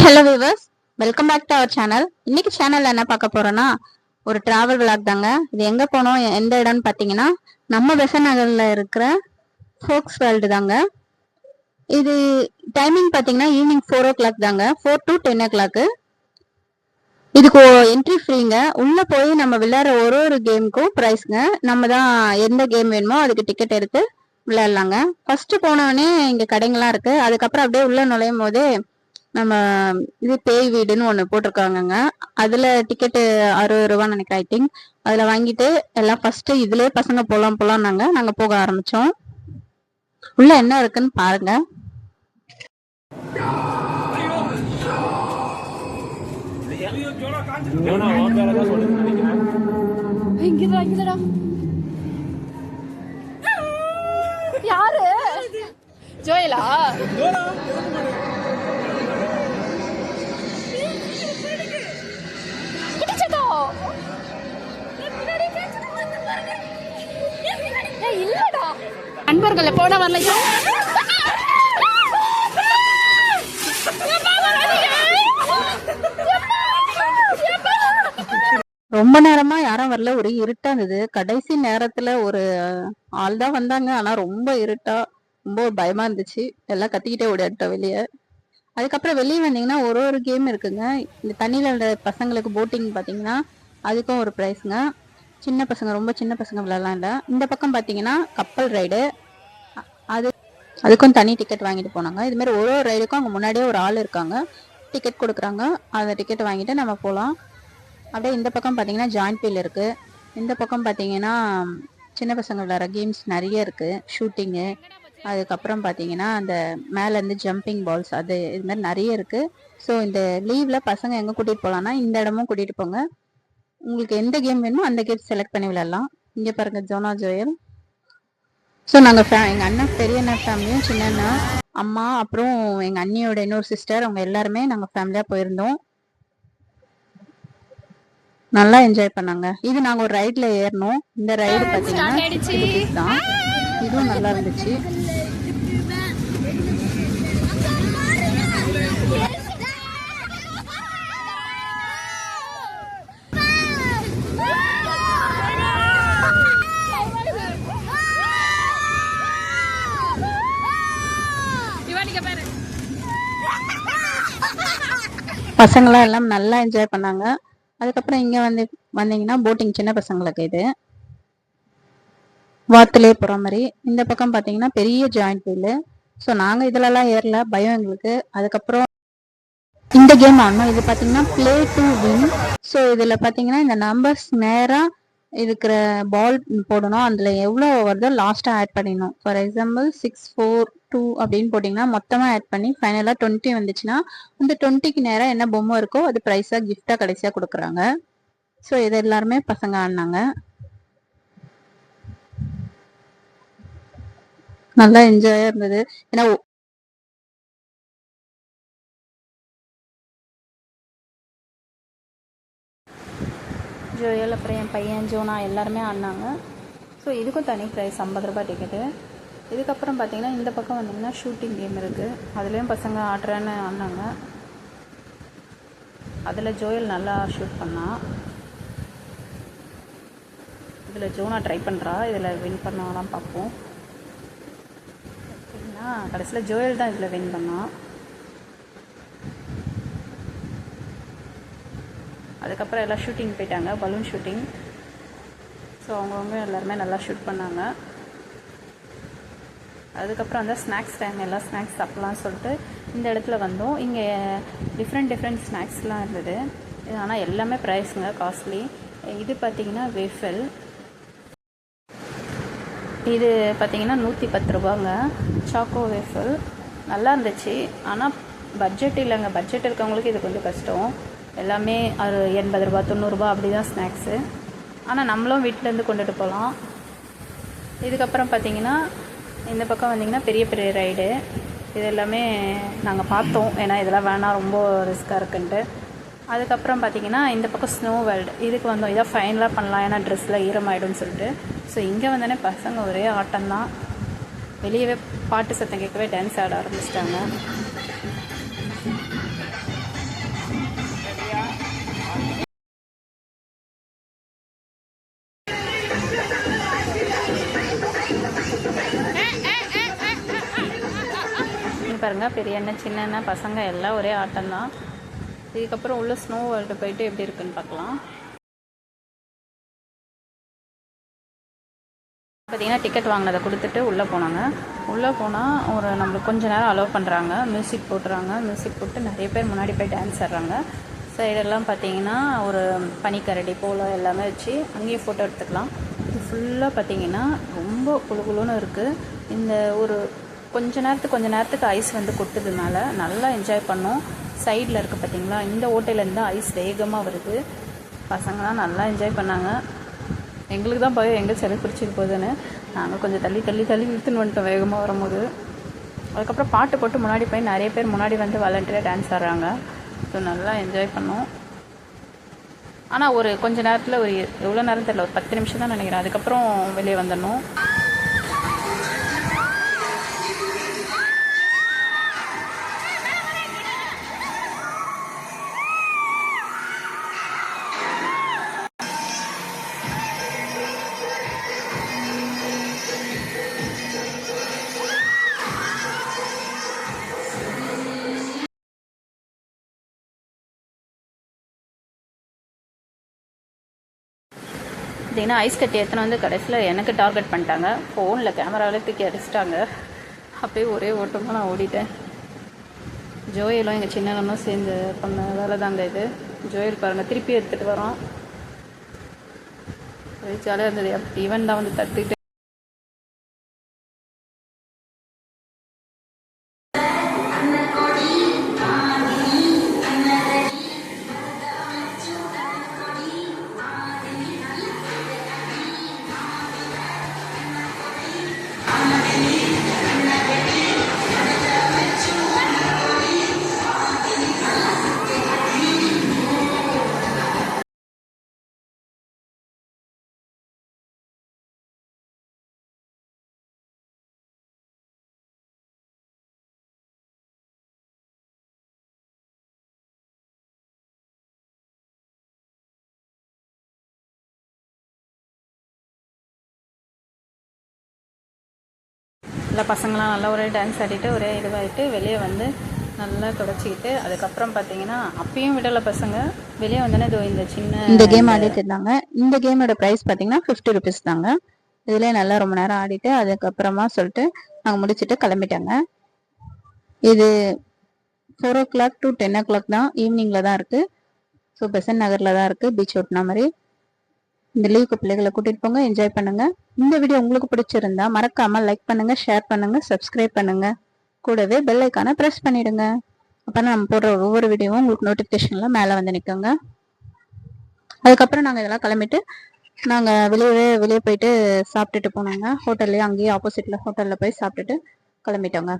Hello viewers, welcome back to our channel. இன்னைக்கு சேனல்ல என்ன பார்க்க போறோம்னா ஒரு டிராவல் விளாக் தாங்க. இது எங்க போனோம், எந்த இடம்னு பார்த்தீங்கன்னா நம்ம பெசன் நகர்ல இருக்கிற ஃபோக்ஸ் வேர்ல்டு தாங்க. இது டைமிங் பார்த்தீங்கன்னா ஈவினிங் 4 o'clock தாங்க, 4 to 10 o'clock. இதுக்கு என்ட்ரி ஃப்ரீங்க. உள்ள போய் நம்ம விளையாடுற ஒரு கேமுக்கும் ப்ரைஸ்ங்க. நம்ம தான் எந்த கேம் வேணுமோ அதுக்கு டிக்கெட் எடுத்து விளையாடலாங்க. ஃபர்ஸ்ட் போனோடனே இங்க கடைங்கள்லாம் இருக்கு. அதுக்கப்புறம் அப்படியே உள்ள நுழையும் போதே நம்ம இது பேய் வீடுன்னு ஒன்று போட்டிருக்காங்கங்க. அதில் டிக்கெட்டு 60 ரூபான்னு நினைக்கிறேன், ஐ திங்க். அதில் வாங்கிட்டு எல்லாம் ஃபஸ்ட்டு இதுலேயே பசங்க போகலாம்னாங்க. நாங்கள் போக ஆரம்பித்தோம். உள்ள என்ன இருக்குன்னு பாருங்க. யாரு? ஜோயலா? இல்லடா, நண்பர்கள் போன வரல. ரொம்ப நேரமா யாரும் வரல, ஒரே இருட்டா இருந்தது. கடைசி நேரத்துல ஒரு ஆள் தான் வந்தாங்க. ஆனா ரொம்ப இருட்டா, ரொம்ப பயமா இருந்துச்சு. எல்லாம் கத்திக்கிட்டே ஓடிட்டோம் வெளியே. அதுக்கப்புறம் வெளியே வந்தீங்கன்னா ஒரு கேம் இருக்குங்க. இந்த தண்ணியில விளையாட பசங்களுக்கு போட்டிங் பார்த்தீங்கன்னா அதுக்கும் ஒரு ப்ரைஸுங்க. சின்ன பசங்க, ரொம்ப சின்ன பசங்க விளையாடலாம் இல்லை. இந்த பக்கம் பார்த்தீங்கன்னா கப்பல் ரைடு, அதுக்கும் தனி டிக்கெட் வாங்கிட்டு போனாங்க. இது மாதிரி ஒரு ரைடுக்கும் அங்கே முன்னாடியே ஒரு ஆள் இருக்காங்க, டிக்கெட் கொடுக்குறாங்க. அந்த டிக்கெட் வாங்கிட்டு நம்ம போகலாம். அப்படியே இந்த பக்கம் பார்த்தீங்கன்னா ஜாயிண்ட் வீல் இருக்குது. இந்த பக்கம் பார்த்தீங்கன்னா சின்ன பசங்க விளையாடுற கேம்ஸ் நிறைய இருக்குது, ஷூட்டிங்கு. அதுக்கப்புறம் பார்த்தீங்கன்னா அந்த மேலேருந்து ஜம்பிங் பால்ஸ், அது இது மாதிரி நிறைய இருக்குது. ஸோ இந்த லீவில் பசங்க எங்கே கூட்டிகிட்டு போகலான்னா இந்த இடமும் கூட்டிகிட்டு போங்க. உங்களுக்கு எந்த கேம் வேணுமோ அந்த கேம் செலக்ட் பண்ணி விளையாடலாம். இங்கே பாருங்கள், ஜோனா ஜோயல். ஸோ நாங்கள் எங்கள் அண்ணன், பெரிய அண்ணன் ஃபேமிலியும், சின்ன அண்ணா, அம்மா, அப்புறம் எங்கள் அண்ணியோட இன்னொரு சிஸ்டர், அவங்க எல்லாருமே நாங்கள் ஃபேமிலியாக போயிருந்தோம். நல்லா என்ஜாய் பண்ணாங்க. இது நாங்கள் ஒரு ரைடில் ஏறினோம். இந்த ரைடு பார்த்தீங்கன்னா தான், இதுவும் நல்லா இருந்துச்சு. பசங்களாம் எல்லாம் நல்லா என்ஜாய் பண்ணாங்க. அதுக்கப்புறம் இங்கே வந்தீங்கன்னா போட்டிங், சின்ன பசங்களுக்கு இது வாத்துலேயே போகிற மாதிரி. இந்த பக்கம் பார்த்தீங்கன்னா பெரிய ஜாயிண்ட் வீலு. ஸோ நாங்கள் இதிலலாம் ஏறல, பயம் எங்களுக்கு. அதுக்கப்புறம் இந்த கேம் ஆடணும். இது பார்த்தீங்கன்னா பிளே டு வின். ஸோ இதில் பார்த்தீங்கன்னா இந்த நம்பர்ஸ் நேராக இருக்கிற பால் போடணும். அதில் எவ்வளோ வருதோ லாஸ்ட்டாக ஆட் பண்ணிடணும். ஃபார் எக்ஸாம்பிள் 6, 4, 2 அப்படின்னு போட்டிங்கன்னா மொத்தமாக ஆட் பண்ணி ஃபைனலாக 20 வந்துச்சுன்னா அந்த 20க்கு நேராக என்ன பொம்மை இருக்கோ அது ப்ரைஸாக கிஃப்டாக கடைசியாக கொடுக்குறாங்க. ஸோ இது எல்லாருமே பசங்க ஆடினாங்க. நல்லா என்ஜாயாக இருந்தது. ஏன்னா ஜோயல், அப்புறம் என் பையன் ஜோனா எல்லாருமே ஆடினாங்க. ஸோ இதுக்கும் தனி ப்ரைஸ், 50 ரூபாய் டிக்கெட்டு. இதுக்கப்புறம் பார்த்தீங்கன்னா இந்த பக்கம் வந்தீங்கன்னா ஷூட்டிங் கேம் இருக்குது. அதுலேயும் பசங்க ஆடுறேன்னு ஆடினாங்க. அதில் ஜோயல் நல்லா ஷூட் பண்ணான். இதில் ஜோனா ட்ரை பண்ணுறா. இதில் வின் பண்ணாலாம் பார்ப்போம். சரிங்களா, கடைசியில் ஜோயல் தான் இதில் வின் பண்ணான். அதுக்கப்புறம் எல்லாம் ஷூட்டிங் போயிட்டாங்க, பலூன் ஷூட்டிங். ஸோ அவங்கவுங்க எல்லாருமே நல்லா ஷூட் பண்ணாங்க. அதுக்கப்புறம் அந்த ஸ்நாக்ஸ் டைம், எல்லாம் ஸ்நாக்ஸ் சாப்பிட்லான்னு சொல்லிட்டு இந்த இடத்துல வந்தோம். இங்கே டிஃப்ரெண்ட் ஸ்நாக்ஸ்லாம் இருந்தது. ஆனால் எல்லாமே ப்ரைஸுங்க, காஸ்ட்லி. இது பார்த்திங்கன்னா வேஃபல். இது பார்த்திங்கன்னா 110 ரூபாங்க, சாக்கோ வேஃபல். நல்லா இருந்துச்சு. ஆனால் பட்ஜெட் இல்லைங்க. பட்ஜெட் இருக்கவங்களுக்கு இது கொஞ்சம் கஷ்டம். எல்லாமே 80 ரூபா, 90 ரூபா அப்படி தான் ஸ்நாக்ஸு. ஆனால் நம்மளும் வீட்டிலேருந்து கொண்டுட்டு போகலாம். இதுக்கப்புறம் பார்த்திங்கன்னா இந்த பக்கம் வந்திங்கன்னா பெரிய பெரிய ரைடு. இது எல்லாமே நாங்கள் பார்த்தோம், ஏன்னா இதெல்லாம் வேணாம், ரொம்ப ரிஸ்க்காக இருக்குன்ட்டு. அதுக்கப்புறம் பார்த்திங்கன்னா இந்த பக்கம் ஸ்னோ வேர்ல்டு, இதுக்கு வந்தோம். இதான் ஃபைனலாக பண்ணலாம், ஏன்னா ட்ரெஸ்ஸில் ஈரமாயிடும்னு சொல்லிட்டு. ஸோ இங்கே வந்தோடனே பசங்க ஒரே ஆட்டம்தான். வெளியவே பாட்டு சத்தம் கேட்கவே டான்ஸ் ஆட ஆரம்பிச்சிட்டாங்க. பாருங்கள், பெரிய அண்ணன் சின்ன அண்ணன் பசங்க எல்லாம் ஒரே ஆட்டம் தான். இதுக்கப்புறம் உள்ள ஸ்னோ வேர்ல்டு போயிட்டு எப்படி இருக்குன்னு பார்க்கலாம். பார்த்தீங்கன்னா டிக்கெட் வாங்கினதை கொடுத்துட்டு உள்ளே போனாங்க. உள்ளே போனால் ஒரு நம்மளுக்கு கொஞ்ச நேரம் அலோவ் பண்ணுறாங்க. மியூசிக் போட்டுறாங்க. மியூசிக் போட்டு நிறைய பேர் முன்னாடி போய் டான்ஸ் ஆடுறாங்க. சைடெல்லாம் பார்த்தீங்கன்னா ஒரு பனிக்கரடி போல் எல்லாமே வச்சு அங்கேயே ஃபோட்டோ எடுத்துக்கலாம். இது ஃபுல்லாக பார்த்தீங்கன்னா ரொம்ப குளுகுளுன்னு இருக்குது. இந்த ஒரு கொஞ்ச நேரத்துக்கு ஐஸ் வந்து கொட்டுதுனால நல்லா என்ஜாய் பண்ணோம். சைடில் இருக்குது பார்த்தீங்களா, இந்த ஓட்டையிலேருந்து ஐஸ் வேகமாக வருது. பசங்களாம் நல்லா என்ஜாய் பண்ணாங்க. எங்களுக்கு தான் பயம் எங்கே சளி பிடிச்சிட்டு போகுதுன்னு. நாங்கள் கொஞ்சம் தள்ளி இழுத்துன்னு வந்துட்டோம் வேகமாக வரும்போது. அதுக்கப்புறம் பாட்டு போட்டு முன்னாடி போய் நிறைய பேர் முன்னாடி வந்து வாலண்டியராக டான்ஸ் ஆடுறாங்க. ஸோ நல்லா என்ஜாய் பண்ணோம். ஆனால் ஒரு கொஞ்ச நேரத்தில் ஒரு எவ்வளோ நேரம் தெரியல, ஒரு 10 நிமிஷம் தான் நினைக்கிறேன். அதுக்கப்புறம் வெளியே வந்துடணும். பார்த்தீங்கன்னா ஐஸ் கட்டி எத்தனை வந்து கடைசியில் எனக்கு டார்கெட் பண்ணிட்டாங்க. ஃபோனில் கேமராவில் தூக்கி அடிச்சிட்டாங்க. அப்படியே ஒரே ஓட்டமாக நான் ஓடிட்டேன். ஜோயலும் எங்கள் சின்னனும் சேர்ந்து பண்ண வேலை தாங்க இது. ஜோயல் பாருங்கள் திருப்பி எடுத்துகிட்டு வரோம். ஜாலியாக இருந்தது. ஈவன் தான் வந்து தட்டிட்டு எல்லா பசங்களாம் நல்லா ஒரே டான்ஸ் ஆடிட்டு ஒரே இதுவாகிட்டு வெளியே வந்து நல்லா தொடச்சிக்கிட்டு அதுக்கப்புறம் பார்த்தீங்கன்னா அப்பயும் விடலை பசங்க. வெளியே வந்தோன்னே இதோ இந்த கேம் ஆடிட்டு இருந்தாங்க. இந்த கேமோட ப்ரைஸ் பார்த்தீங்கன்னா 50 ருபீஸ் தாங்க. இதுலேயே நல்லா ரொம்ப நேரம் ஆடிட்டு அதுக்கப்புறமா சொல்லிட்டு நாங்கள் முடிச்சுட்டு கிளம்பிட்டாங்க. இது 4 o'clock to 10 o'clock தான், ஈவினிங்கில் தான் இருக்குது. ஸோ பெசன்ட் நகரில் தான் இருக்குது, பீச் ஓட்டின மாதிரி. இந்த லீவுக்கு பிள்ளைகளை கூட்டிட்டு போங்க, என்ஜாய் பண்ணுங்க. இந்த வீடியோ உங்களுக்கு பிடிச்சிருந்தா மறக்காம லைக் பண்ணுங்க, ஷேர் பண்ணுங்க, சப்ஸ்கிரைப் பண்ணுங்க. கூடவே பெல் ஐக்கானை பிரஸ் பண்ணிடுங்க. அப்பதான் நம்ம போடுற ஒவ்வொரு வீடியோவும் உங்களுக்கு நோட்டிபிகேஷன்ல மேல வந்து நிற்குங்க. அதுக்கப்புறம் நாங்கள் இதெல்லாம் கிளம்பிட்டு நாங்கள் வெளியே போயிட்டு சாப்பிட்டுட்டு போனோங்க. ஹோட்டல்லையே அங்கேயே ஆப்போசிட்ல ஹோட்டலில் போய் சாப்பிட்டுட்டு கிளம்பிட்டோங்க.